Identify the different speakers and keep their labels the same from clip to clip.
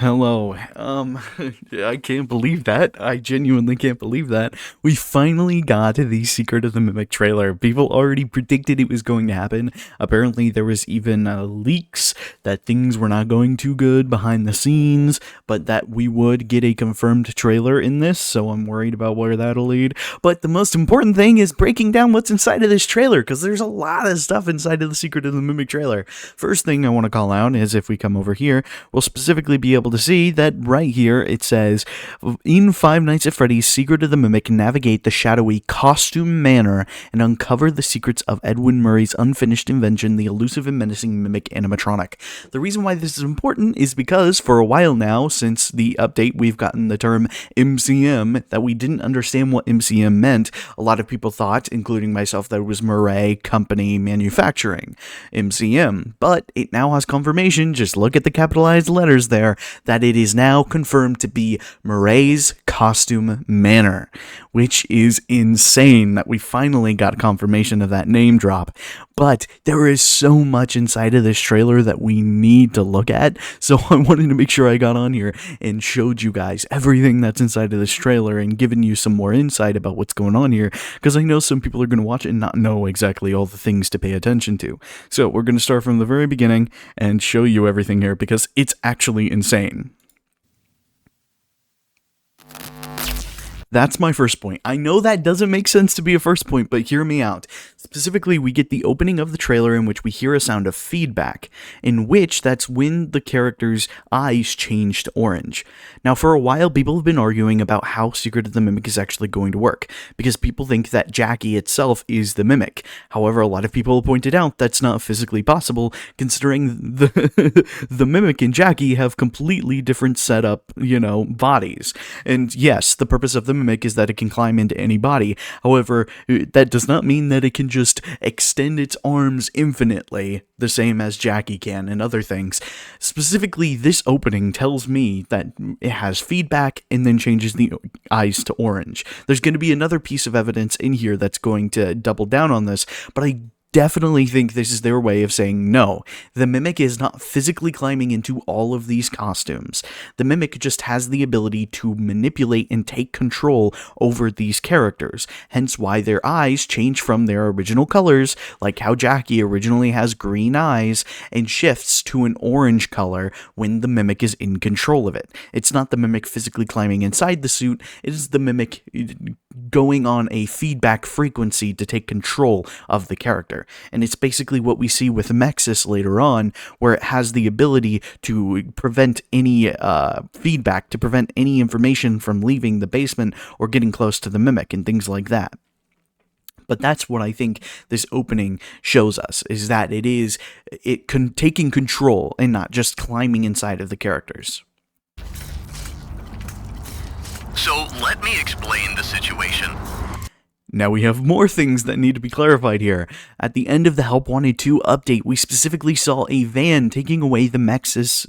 Speaker 1: Hello. I can't believe that. I genuinely can't believe that. We finally got the Secret of the Mimic trailer. People already predicted it was going to happen. Apparently, there was even leaks that things were not going too good behind the scenes, but that we would get a confirmed trailer in this, so I'm worried about where that'll lead. But the most important thing is breaking down what's inside of this trailer, because there's a lot of stuff inside of the Secret of the Mimic trailer. First thing I want to call out is if we come over here, we'll specifically be able to see that right here it says, in Five Nights at Freddy's Secret of the Mimic, navigate the shadowy costume manor and uncover the secrets of Edwin Murray's unfinished invention, the elusive and menacing mimic animatronic. The reason why this is important is because for a while now, since the update, we've gotten the term MCM, that we didn't understand what MCM meant. A lot of people thought, including myself, that it was Murray Company Manufacturing, MCM, but it now has confirmation, just look at the capitalized letters there, that it is now confirmed to be Murray's Costume Manor, which is insane that we finally got confirmation of that name drop. But there is so much inside of this trailer that we need to look at, so I wanted to make sure I got on here and showed you guys everything that's inside of this trailer and given you some more insight about what's going on here, because I know some people are going to watch it and not know exactly all the things to pay attention to. So we're going to start from the very beginning and show you everything here, because it's actually insane. That's my first point. I know that doesn't make sense to be a first point, but hear me out. Specifically, we get the opening of the trailer in which we hear a sound of feedback, in which that's when the character's eyes change to orange. Now, for a while, people have been arguing about how Secret of the Mimic is actually going to work, because people think that Jackie itself is the Mimic. However, a lot of people have pointed out that's not physically possible, considering the Mimic and Jackie have completely different setup, bodies. And yes, the purpose of the Mimic is that it can climb into any body. However, that does not mean that it can just extend its arms infinitely, the same as Jackie can and other things. Specifically, this opening tells me that it has feedback and then changes the eyes to orange. There's going to be another piece of evidence in here that's going to double down on this, but I definitely think this is their way of saying no. The Mimic is not physically climbing into all of these costumes. The Mimic just has the ability to manipulate and take control over these characters, hence why their eyes change from their original colors, like how Jackie originally has green eyes, and shifts to an orange color when the Mimic is in control of it. It's not the Mimic physically climbing inside the suit, it is the Mimic going on a feedback frequency to take control of the character. And it's basically what we see with Mexis later on, where it has the ability to prevent any feedback, to prevent any information from leaving the basement or getting close to the Mimic and things like that. But that's what I think this opening shows us, is that taking control and not just climbing inside of the characters.
Speaker 2: So let me explain the situation.
Speaker 1: Now we have more things that need to be clarified here. At the end of the Help Wanted 2 update, we specifically saw a van taking away the Mexis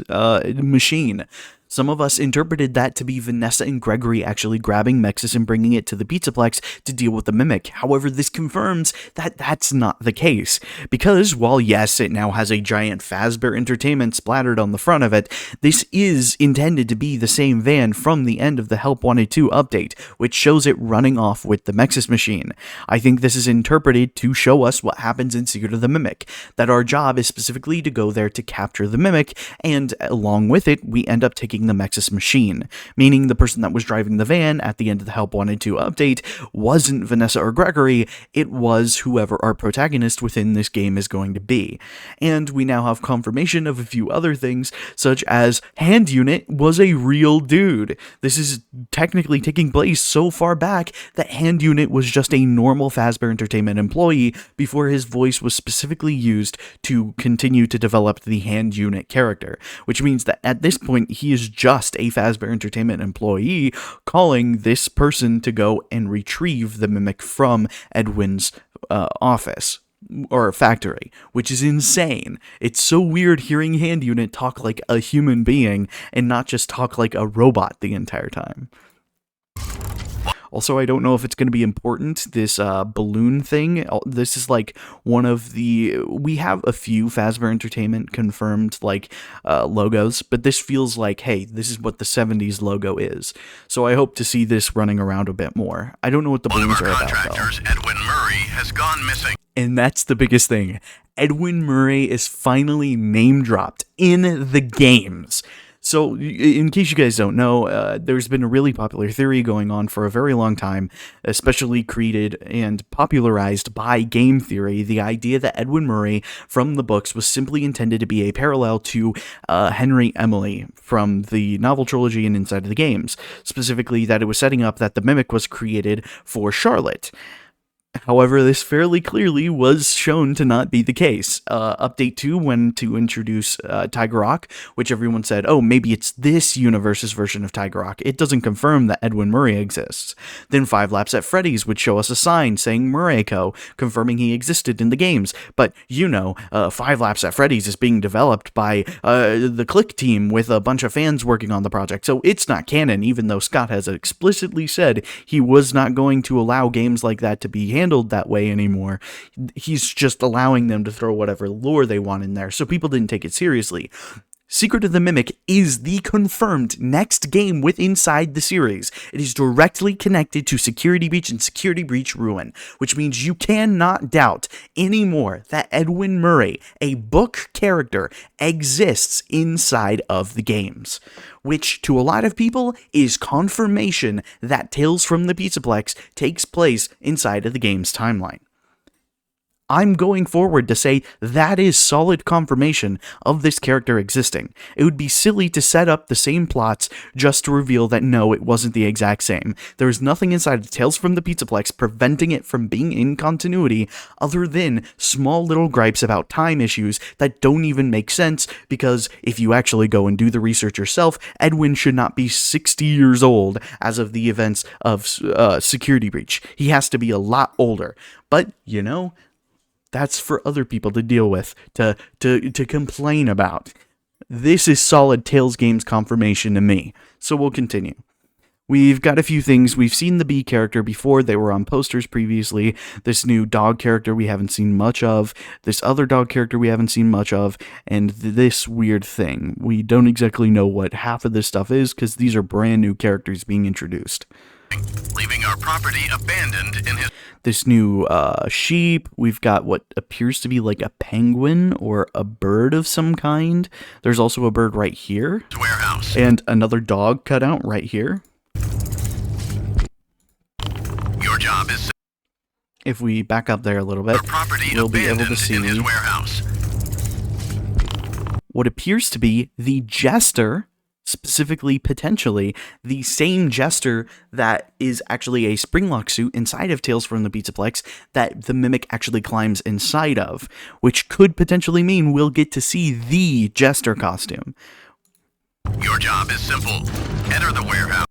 Speaker 1: machine. Some of us interpreted that to be Vanessa and Gregory actually grabbing Mexis and bringing it to the Pizzaplex to deal with the Mimic. However, this confirms that that's not the case. Because, while yes, it now has a giant Fazbear Entertainment splattered on the front of it, this is intended to be the same van from the end of the Help Wanted 2 update, which shows it running off with the Mexis machine. I think this is interpreted to show us what happens in Secret of the Mimic, that our job is specifically to go there to capture the Mimic, and along with it, we end up taking the Mexis machine, meaning the person that was driving the van at the end of the Help Wanted 2 update wasn't Vanessa or Gregory, it was whoever our protagonist within this game is going to be. And we now have confirmation of a few other things, such as Hand Unit was a real dude. This is technically taking place so far back that Hand Unit was just a normal Fazbear Entertainment employee before his voice was specifically used to continue to develop the Hand Unit character, which means that at this point he is just a Fazbear Entertainment employee calling this person to go and retrieve the Mimic from Edwin's office or factory, which is insane. It's so weird hearing Hand Unit talk like a human being and not just talk like a robot the entire time. Also, I don't know if it's going to be important, this balloon thing. This is like one of the... We have a few Fazbear Entertainment confirmed, like, logos, but this feels like, hey, this is what the 70s logo is. So I hope to see this running around a bit more. I don't know what the balloons are about, though.
Speaker 2: Edwin Murray has gone missing.
Speaker 1: And that's the biggest thing. Edwin Murray is finally name-dropped in the games. So, in case you guys don't know, there's been a really popular theory going on for a very long time, especially created and popularized by game theory, the idea that Edwin Murray from the books was simply intended to be a parallel to Henry Emily from the novel trilogy and inside of the games. Specifically, that it was setting up that the Mimic was created for Charlotte. However, this fairly clearly was shown to not be the case. Update 2 went to introduce Tiger Rock, which everyone said, oh, maybe it's this universe's version of Tiger Rock. It doesn't confirm that Edwin Murray exists. Then 5 Laps at Freddy's would show us a sign saying Murray Co., confirming he existed in the games. But, 5 Laps at Freddy's is being developed by the Click team with a bunch of fans working on the project, so it's not canon, even though Scott has explicitly said he was not going to allow games like that to be handled that way anymore. He's just allowing them to throw whatever lore they want in there, so people didn't take it seriously. Secret of the Mimic is the confirmed next game inside the series. It is directly connected to Security Breach and Security Breach Ruin, which means you cannot doubt anymore that Edwin Murray, a book character, exists inside of the games, which to a lot of people is confirmation that Tales from the Pizzaplex takes place inside of the game's timeline. I'm going forward to say that is solid confirmation of this character existing. It would be silly to set up the same plots just to reveal that no, it wasn't the exact same. There is nothing inside of Tales from the Pizzaplex preventing it from being in continuity other than small little gripes about time issues that don't even make sense, because if you actually go and do the research yourself, Edwin should not be 60 years old as of the events of Security Breach. He has to be a lot older. But, that's for other people to deal with, to complain about. This is solid Tales games confirmation to me, so we'll continue. We've got a few things. We've seen the bee character before. They were on posters previously. This new dog character we haven't seen much of. This other dog character we haven't seen much of. And this weird thing. We don't exactly know what half of this stuff is, because these are brand new characters being introduced.
Speaker 2: Leaving our property abandoned in his...
Speaker 1: This new sheep. We've got what appears to be like a penguin or a bird of some kind. There's also a bird right here.
Speaker 2: Warehouse.
Speaker 1: And another dog cut out right here.
Speaker 2: Your job is...
Speaker 1: If we back up there a little bit, we'll be able to see what appears to be the jester, specifically, potentially, the same jester that is actually a Springlock suit inside of Tales from the Pizzaplex that the Mimic actually climbs inside of, which could potentially mean we'll get to see the jester costume.
Speaker 2: Your job is simple. Enter the warehouse.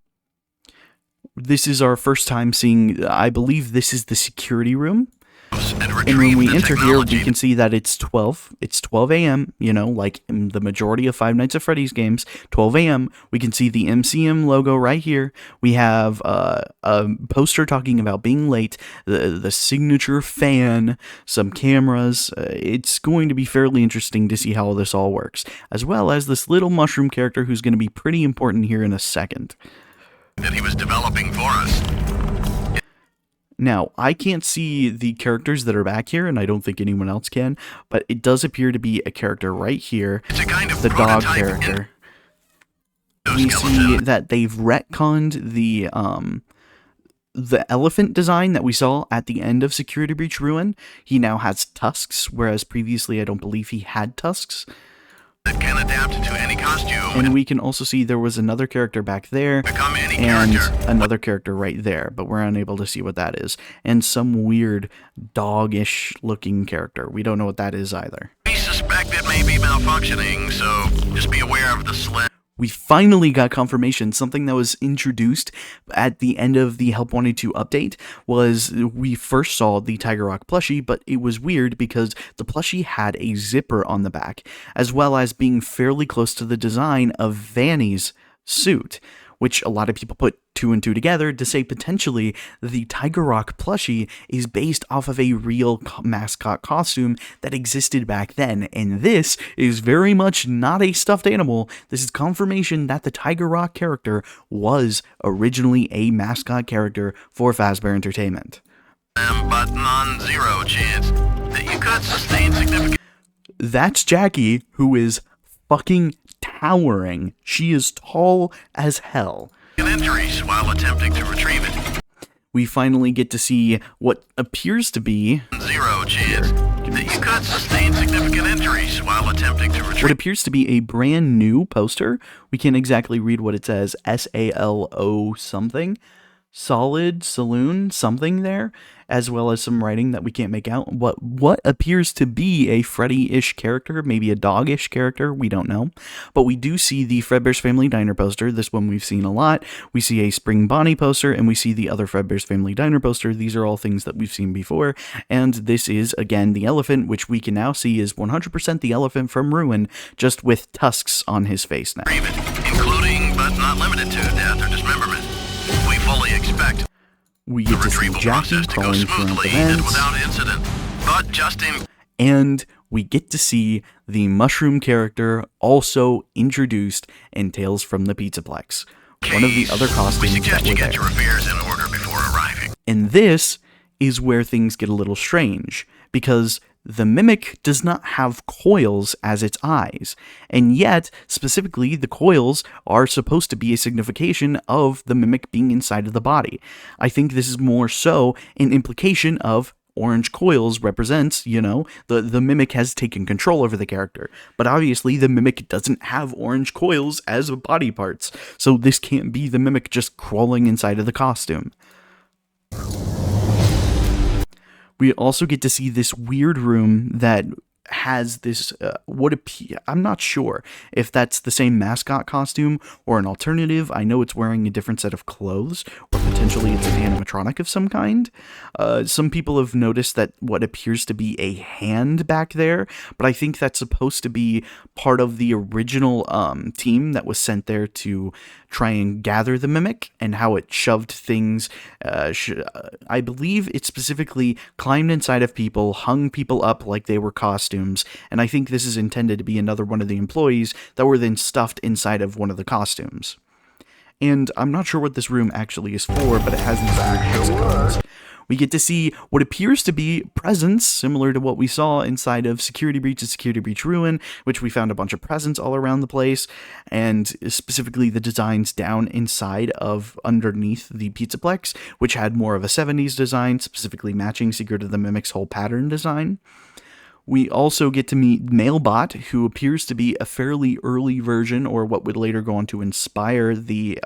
Speaker 1: This is our first time seeing, I believe this is the security room. And when we enter here, we can see that it's 12. It's 12 a.m., like in the majority of Five Nights at Freddy's games, 12 a.m. We can see the MCM logo right here. We have a poster talking about being late, the signature fan, some cameras. It's going to be fairly interesting to see how this all works, as well as this little mushroom character who's going to be pretty important here in a second.
Speaker 2: That he was developing for us.
Speaker 1: Now, I can't see the characters that are back here, and I don't think anyone else can, but it does appear to be a character right here,
Speaker 2: It's a kind of
Speaker 1: the dog
Speaker 2: prototype
Speaker 1: character. We see that they've retconned the elephant design that we saw at the end of Security Breach Ruin. He now has tusks, whereas previously I don't believe he had tusks.
Speaker 2: That can adapt to any costume.
Speaker 1: And we can also see there was another character back there,
Speaker 2: Become any
Speaker 1: and
Speaker 2: character.
Speaker 1: another character right there, but we're unable to see what that is. And some weird dog-ish looking character. We don't know what that is either.
Speaker 2: We suspect it may be malfunctioning, so just be aware of the sled.
Speaker 1: We finally got confirmation. Something that was introduced at the end of the Help Wanted 2 update was we first saw the Tiger Rock plushie, but it was weird because the plushie had a zipper on the back, as well as being fairly close to the design of Vanny's suit, which a lot of people put 2 and 2 together to say potentially the Tiger Rock plushie is based off of a real mascot costume that existed back then, and this is very much not a stuffed animal. This is confirmation that the Tiger Rock character was originally a mascot character for Fazbear Entertainment.
Speaker 2: But non-zero chance that you could sustain significant
Speaker 1: That's Jackie, who is fucking towering. She is tall as hell.
Speaker 2: injuries while attempting to retrieve it.
Speaker 1: We finally get to see what appears to be
Speaker 2: Zero chance that you could sustain significant injuries while attempting to
Speaker 1: what
Speaker 2: retrieve
Speaker 1: appears to be a brand new poster. We can't exactly read what it says. SALO something. Solid Saloon something there, as well as some writing that we can't make out. What appears to be a Freddy-ish character, maybe a dog-ish character, we don't know. But we do see the Fredbear's Family Diner poster. This one we've seen a lot. We see a Spring Bonnie poster, and we see the other Fredbear's Family Diner poster. These are all things that we've seen before. And this is, again, the elephant, which we can now see is 100% the elephant from Ruin, just with tusks on his face now.
Speaker 2: it, including but not limited to death or dismemberment. We fully expect
Speaker 1: We
Speaker 2: the
Speaker 1: get to see
Speaker 2: retrieval
Speaker 1: Jackie
Speaker 2: process to go
Speaker 1: crawling through
Speaker 2: smoothly
Speaker 1: the
Speaker 2: and
Speaker 1: vents.
Speaker 2: without incident, but just in
Speaker 1: And we get to see the mushroom character also introduced in Tales from the Pizzaplex, one of the other
Speaker 2: we
Speaker 1: costumes that
Speaker 2: suggest you
Speaker 1: were
Speaker 2: get
Speaker 1: there.
Speaker 2: your affairs in order before arriving.
Speaker 1: And this is where things get a little strange, because the Mimic does not have coils as its eyes, and yet, specifically, the coils are supposed to be a signification of the Mimic being inside of the body. I think this is more so an implication of orange coils represents, the Mimic has taken control over the character. But obviously, the Mimic doesn't have orange coils as body parts, so this can't be the Mimic just crawling inside of the costume. We also get to see this weird room that has this, I'm not sure if that's the same mascot costume or an alternative. I know it's wearing a different set of clothes, or potentially it's an animatronic of some kind. Some people have noticed that what appears to be a hand back there, but I think that's supposed to be part of the original team that was sent there to try and gather the Mimic, and how it shoved things. I believe it specifically climbed inside of people, hung people up like they were costumes, and I think this is intended to be another one of the employees that were then stuffed inside of one of the costumes. And I'm not sure what this room actually is for, but it has these weird hexagons. We get to see what appears to be presents, similar to what we saw inside of Security Breach and Security Breach Ruin, which we found a bunch of presents all around the place, and specifically the designs down inside of underneath the Pizzaplex, which had more of a 70s design, specifically matching Secret of the Mimic's whole pattern design. We also get to meet Mailbot, who appears to be a fairly early version, or what would later go on to inspire the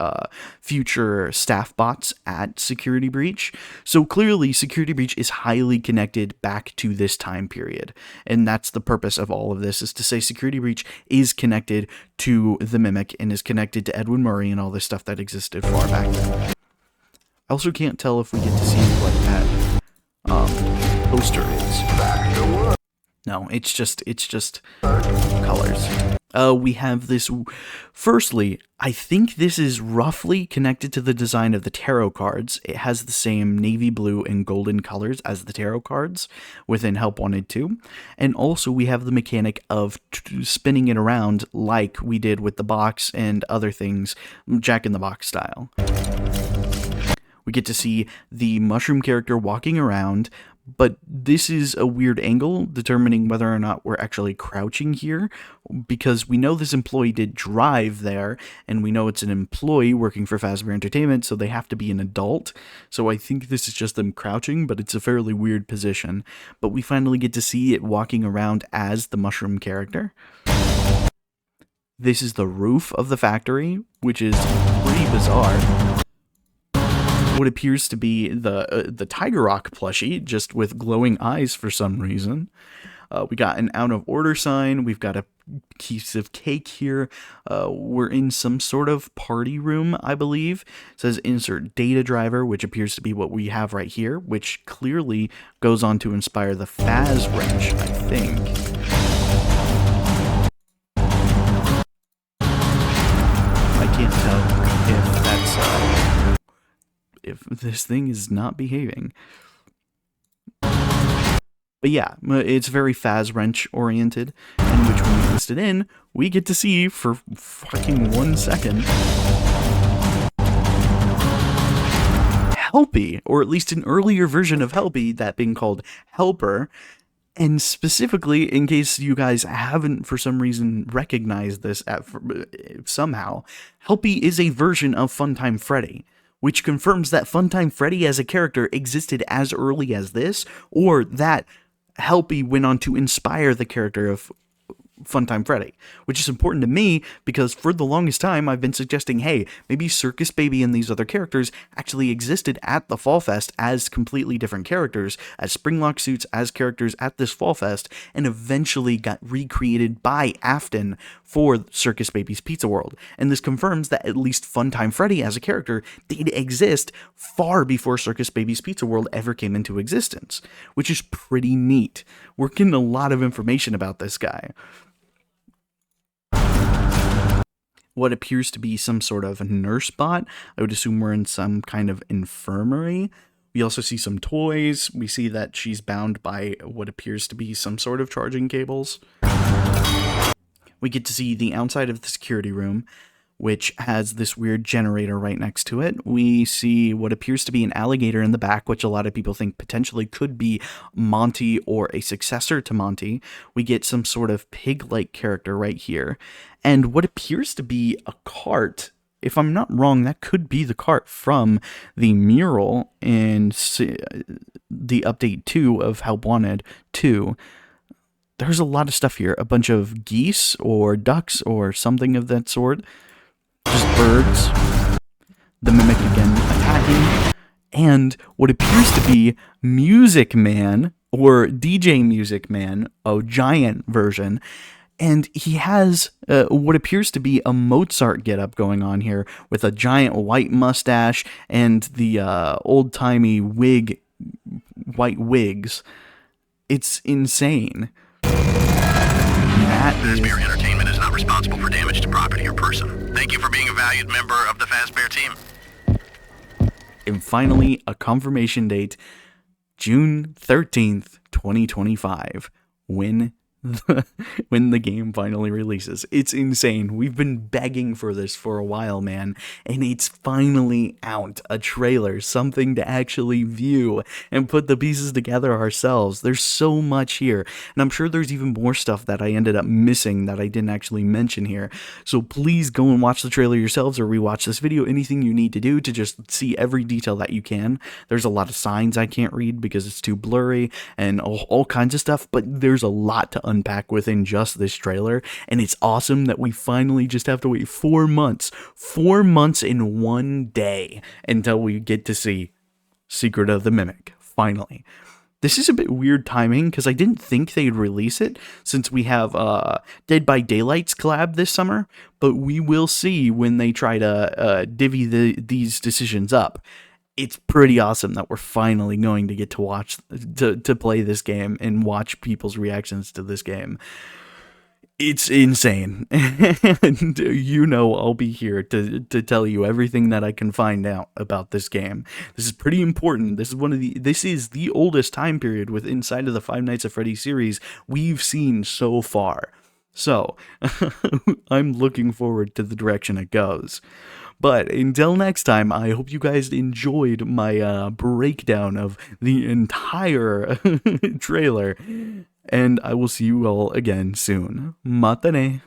Speaker 1: future staff bots at Security Breach. So clearly, Security Breach is highly connected back to this time period. And that's the purpose of all of this, is to say Security Breach is connected to the Mimic, and is connected to Edwin Murray and all this stuff that existed far back then. I also can't tell if we get to see what that poster is. No, it's just colors. We have this. Firstly, I think this is roughly connected to the design of the tarot cards. It has the same navy blue and golden colors as the tarot cards within Help Wanted 2. And also we have the mechanic of spinning it around like we did with the box and other things, Jack in the Box style. We get to see the mushroom character walking around, but this is a weird angle, determining whether or not we're actually crouching here, because we know this employee did drive there, and we know it's an employee working for Fazbear Entertainment, so they have to be an adult. So I think this is just them crouching, but it's a fairly weird position. But we finally get to see it walking around as the mushroom character. This is the roof of the factory, which is pretty bizarre. What appears to be the Tiger Rock plushie, just with glowing eyes for some reason. We got an out of order sign. We've got a piece of cake here. We're in some sort of party room, I believe. It says insert data driver, which appears to be what we have right here, which clearly goes on to inspire the Faz wrench, I think. I can't tell if that's if this thing is not behaving. But yeah, it's very Faz Wrench oriented, in which when we list it in, we get to see for fucking 1 second Helpy, or at least an earlier version of Helpy, that being called Helper. And specifically, in case you guys haven't for some reason recognized this somehow, Helpy is a version of Funtime Freddy, which confirms that Funtime Freddy as a character existed as early as this, or that Helpy went on to inspire the character of Funtime Freddy, which is important to me because for the longest time I've been suggesting, hey, maybe Circus Baby and these other characters actually existed at the Fall Fest as completely different characters, as Springlock suits, as characters at this Fall Fest, and eventually got recreated by Afton for Circus Baby's Pizza World. And this confirms that at least Funtime Freddy as a character did exist far before Circus Baby's Pizza World ever came into existence, which is pretty neat. We're getting a lot of information about this guy. What appears to be some sort of nurse bot. I would assume we're in some kind of infirmary. We also see some toys. We see that she's bound by what appears to be some sort of charging cables. We get to see the outside of the security room, which has this weird generator right next to it. We see what appears to be an alligator in the back, which a lot of people think potentially could be Monty or a successor to Monty. We get some sort of pig-like character right here. And what appears to be a cart. If I'm not wrong, that could be the cart from the mural in the update 2 of Help Wanted 2. There's a lot of stuff here. A bunch of geese or ducks or something of that sort. Just birds. The Mimic again attacking. And what appears to be Music Man, or DJ Music Man, a giant version. And he has what appears to be a Mozart getup going on here, with a giant white mustache and the old-timey white wigs. It's insane.
Speaker 2: Fazbear Entertainment is not responsible for damage to property or person. Thank you for being a valued member of the Fazbear team.
Speaker 1: And finally, a confirmation date, June 13th, 2025, when the game finally releases. It's insane. We've been begging for this for a while, man, and it's finally out. A trailer, something to actually view and put the pieces together ourselves. There's so much here, and I'm sure there's even more stuff that I ended up missing that I didn't actually mention here. So please go and watch the trailer yourselves or rewatch this video. Anything you need to do to just see every detail that you can. There's a lot of signs I can't read because it's too blurry and all kinds of stuff, but there's a lot to unpack within just this trailer, and it's awesome that we finally just have to wait 4 months in 1 day until we get to see Secret of the Mimic, finally. This is a bit weird timing, because I didn't think they'd release it, since we have Dead by Daylight's collab this summer, but we will see when they try to divvy these decisions up. It's pretty awesome that we're finally going to get to watch, to play this game and watch people's reactions to this game. It's insane. And you know I'll be here to tell you everything that I can find out about this game. This is pretty important. This is the oldest time period with inside of the Five Nights at Freddy's series we've seen so far. So, I'm looking forward to the direction it goes. But until next time, I hope you guys enjoyed my breakdown of the entire trailer. And I will see you all again soon. Matane.